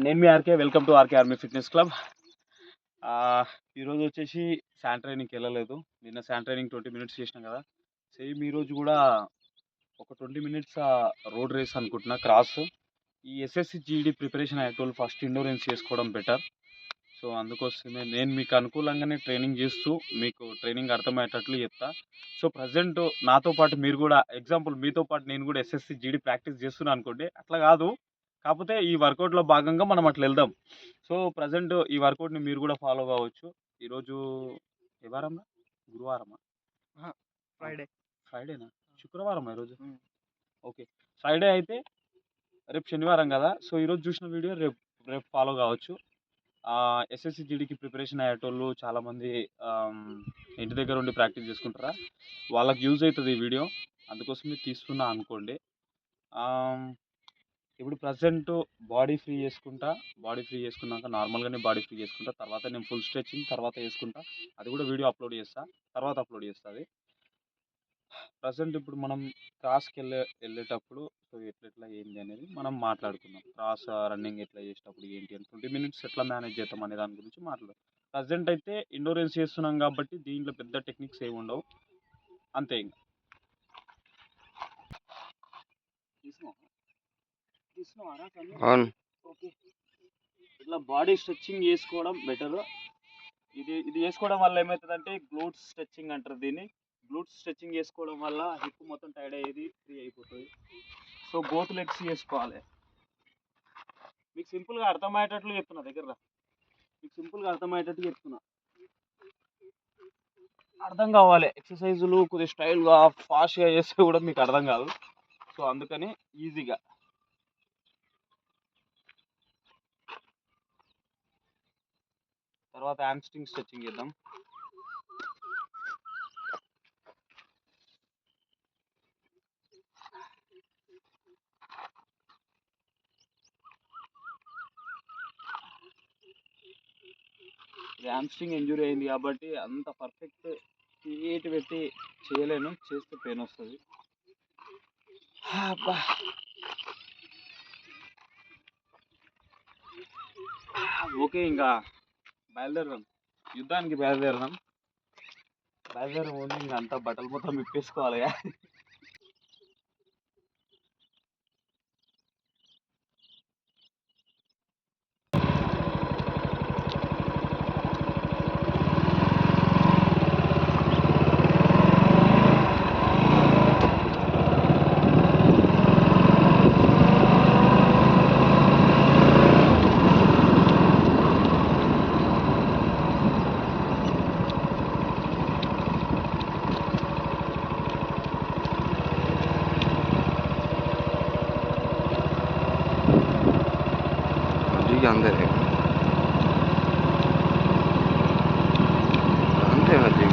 నేను మీ RK. Welcome to RK army fitness club. ఈరోజు వచ్చేసి శాండ్ ట్రైనింగ్కి వెళ్ళలేదు. నిన్న శాండ్ ట్రైనింగ్ 20 మినిట్స్ చేసినాం కదా. సేమ్ ఈరోజు కూడా ఒక 20 మినిట్స్ రోడ్ రేస్ అనుకుంటున్నా, క్రాస్. ఈ ఎస్ఎస్సి జీడీ ప్రిపరేషన్ అయ్యేటోళ్ళు ఫస్ట్ ఇండోరెన్స్ చేసుకోవడం బెటర్. సో అందుకోసమే నేను మీకు అనుకూలంగానే ట్రైనింగ్ చేస్తూ మీకు ట్రైనింగ్ అర్థమయ్యేటట్లు చెప్తా. సో ప్రజెంట్ నాతో పాటు మీరు కూడా, ఎగ్జాంపుల్ మీతో పాటు నేను కూడా ఎస్ఎస్సి జీడీ ప్రాక్టీస్ చేస్తున్నాను అనుకోండి, అట్లా కాదు. కాకపోతే ఈ వర్కౌట్లో భాగంగా మనం అట్లా వెళ్దాం. సో ప్రజెంట్ ఈ వర్కౌట్ని మీరు కూడా ఫాలో కావచ్చు. ఈరోజు ఏ వారమ్మా? గురువారమా? ఫ్రైడే. ఫ్రైడేనా? శుక్రవారం ఈరోజు. ఓకే, ఫ్రైడే అయితే రేపు శనివారం కదా. సో ఈరోజు చూసిన వీడియో రేపు రేపు ఫాలో కావచ్చు. ఎస్ఎస్సి జీడీకి ప్రిపరేషన్ అయ్యేటోళ్ళు చాలామంది ఇంటి దగ్గర ఉండి ప్రాక్టీస్ చేసుకుంటారా, వాళ్ళకి యూజ్ అవుతుంది ఈ వీడియో, అందుకోసమే తీస్తున్నా అనుకోండి. ఇప్పుడు ప్రజెంట్ బాడీ ఫ్రీ చేసుకున్నాక నార్మల్గానే బాడీ ఫ్రీ చేసుకుంటా. తర్వాత నేను ఫుల్ స్ట్రెచింగ్ తర్వాత చేసుకుంటా. అది కూడా వీడియో అప్లోడ్ చేస్తా, తర్వాత అప్లోడ్ చేస్తా అది. ప్రజెంట్ ఇప్పుడు మనం క్రాస్కి వెళ్ళేటప్పుడు సో ఎట్లా ఏంటి అనేది మనం మాట్లాడుకుందాం. క్రాస్ రన్నింగ్ ఎట్లా చేసేటప్పుడు ఏంటి అని 20 మినిట్స్ ఎట్లా మేనేజ్ చేద్దాం అనే దాని గురించి మాట్లాడదాం. ప్రజెంట్ అయితే ఇండోరెన్స్ చేస్తున్నాం కాబట్టి దీంట్లో పెద్ద టెక్నిక్స్ ఏమి ఉండవు, అంతే. ఇంకా అవును. ఓకే, ఇట్లా బాడీ స్ట్రెచ్చింగ్ చేసుకోవడం బెటర్. ఇది చేసుకోవడం వల్ల ఏమవుతుందంటే గ్లూట్స్ స్ట్రెచ్చింగ్ అంటారు దీన్ని. గ్లూట్స్ స్ట్రెచ్చింగ్ చేసుకోవడం వల్ల హిప్ మొత్తం టైర్డ్ అయ్యేది ఫ్రీ అయిపోతుంది. సో బోత్ లెగ్స్ చేసుకోవాలి. మీకు సింపుల్గా అర్థమయ్యేటట్లు చెప్తున్నా, దగ్గర మీకు సింపుల్గా అర్థమయ్యేటట్టు చెప్తున్నా. అర్థం కావాలి. ఎక్సర్సైజులు కొద్దిగా స్టైల్గా ఫాస్ట్గా చేస్తే కూడా మీకు అర్థం కాదు. సో అందుకని ఈజీగా. తర్వాత హ్యామ్స్ట్రింగ్ స్ట్రెచ్చింగ్ చేద్దాం. హ్యామ్స్ట్రింగ్ ఇంజురీ అయింది కాబట్టి అంత పర్ఫెక్ట్ క్రియేట్ పెట్టి చేయలేను, చేస్తే పెయిన్ వస్తుంది. ఓకే, ఇంకా బయలుదేరదాం, యుద్ధానికి బయలుదేరదాం. ముందు ఇంకా అంతా బట్టలు మొత్తం విప్పేసుకోవాలి. అందరే అంతే మజ్జిగ.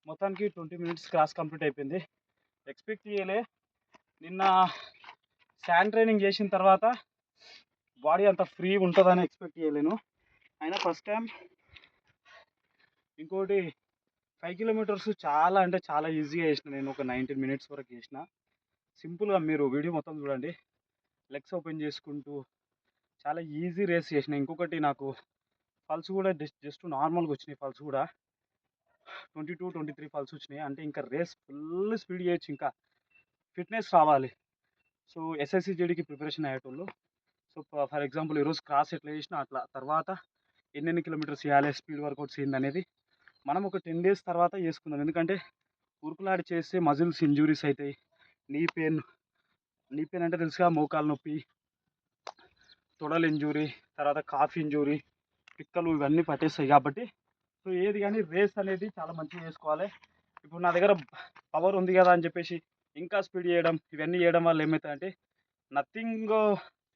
మొత్తానికి 20 మినిట్స్ క్లాస్ కంప్లీట్ అయిపోయింది. ఎక్స్పెక్ట్ చేయలే, నిన్న శాండ్ ట్రైనింగ్ చేసిన తర్వాత బాడీ అంత ఫ్రీ ఉంటుందని ఎక్స్పెక్ట్ చేయలేను. అయినా ఫస్ట్ టైం. ఇంకోటి 5 కిలోమీటర్స్ చాలా అంటే చాలా ఈజీగా చేసిన. నేను ఒక 19 మినిట్స్ వరకు చేసిన. సింపుల్గా మీరు వీడియో మొత్తం చూడండి. లెగ్స్ ఓపెన్ చేసుకుంటూ చాలా ఈజీ రేస్ చేసిన. ఇంకొకటి నాకు పల్స్ కూడా జస్ట్ నార్మల్గా వచ్చినాయి. పల్స్ కూడా 22, 23 పల్స్ వచ్చినాయి. అంటే ఇంకా రేస్ ఫుల్ స్పీడ్ చేయొచ్చు, ఇంకా ఫిట్నెస్ రావాలి. సో ఎస్ఎస్సి జీడీకి ప్రిపరేషన్ అయ్యేటోళ్ళు, సో ఫర్ ఎగ్జాంపుల్ ఈరోజు క్రాస్ ఎట్లా చేసినా అట్లా తర్వాత ఎన్నెన్ని కిలోమీటర్స్ చేయాలి, స్పీడ్ వర్కౌట్స్ ఏంది అనేది మనం ఒక 10 డేస్ తర్వాత చేసుకుందాం. ఎందుకంటే ఉరుకులాడి చేస్తే మజిల్స్ ఇంజురీస్ అవుతాయి. నీ పెయిన్ అంటే తెలుసుగా, మోకాలు నొప్పి, తొడలు ఇంజూరీ, తర్వాత కాఫ్ ఇంజూరీ, పిక్కలు ఇవన్నీ పట్టేస్తాయి. కాబట్టి సో ఏది కానీ రేస్ అనేది చాలా మంచిగా చేసుకోవాలి. ఇప్పుడు నా దగ్గర పవర్ ఉంది కదా అని చెప్పేసి ఇంకా స్పీడ్ చేయడం, ఇవన్నీ చేయడం వల్ల ఏమవుతుందంటే నథింగ్.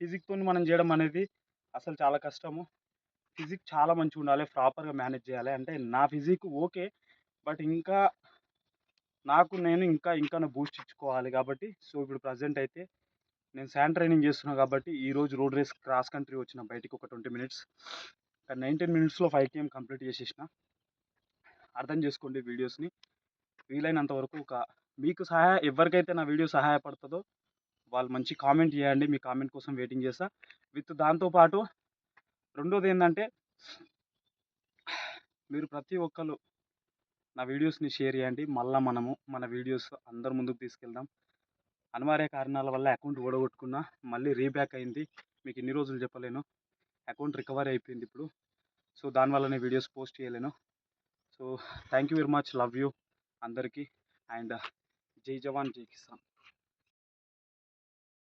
ఫిజిక్తో మనం చేయడం అనేది అసలు చాలా కష్టము. ఫిజిక్ చాలా మంచిగా ఉండాలి, ప్రాపర్గా మేనేజ్ చేయాలి. అంటే నా ఫిజిక్ ఓకే, బట్ ఇంకా నేను ఇంకా బూస్ట్ ఇచ్చుకోవాలి. కాబట్టి సో ఇప్పుడు ప్రజెంట్ అయితే నేను శాండ్ ట్రైనింగ్ చేస్తున్నాను. కాబట్టి ఈరోజు రోడ్ రేస్ క్రాస్ కంట్రీ వచ్చిన బయటికి ఒక 20 మినిట్స్, 19 మినిట్స్లో 5 km కంప్లీట్ చేసేసిన. అర్థం చేసుకోండి వీడియోస్ని. వీలైనంత వరకు మీకు ఎవరికైతే నా వీడియో సహాయపడుతుందో వాళ్ళు మంచి కామెంట్ చేయండి. మీ కామెంట్ కోసం వెయిటింగ్ చేస్తా. దాంతోపాటు రెండోది ఏంటంటే, మీరు ప్రతి ఒక్కరు నా వీడియోస్ని షేర్ చేయండి. మళ్ళీ మన వీడియోస్ అందరి ముందుకు తీసుకెళ్దాం. అనివార్య కారణాల వల్ల అకౌంట్ ఓడగొట్టుకున్నా, మళ్ళీ రీబ్యాక్ అయింది. మీకు ఇన్ని రోజులు చెప్పలేను. అకౌంట్ రికవరీ అయిపోయింది ఇప్పుడు. సో దానివల్ల నేను వీడియోస్ పోస్ట్ చేయలేను. So thank you very much, love you అందరికీ. అండ్ జై జవాన్ జై కిసాన్.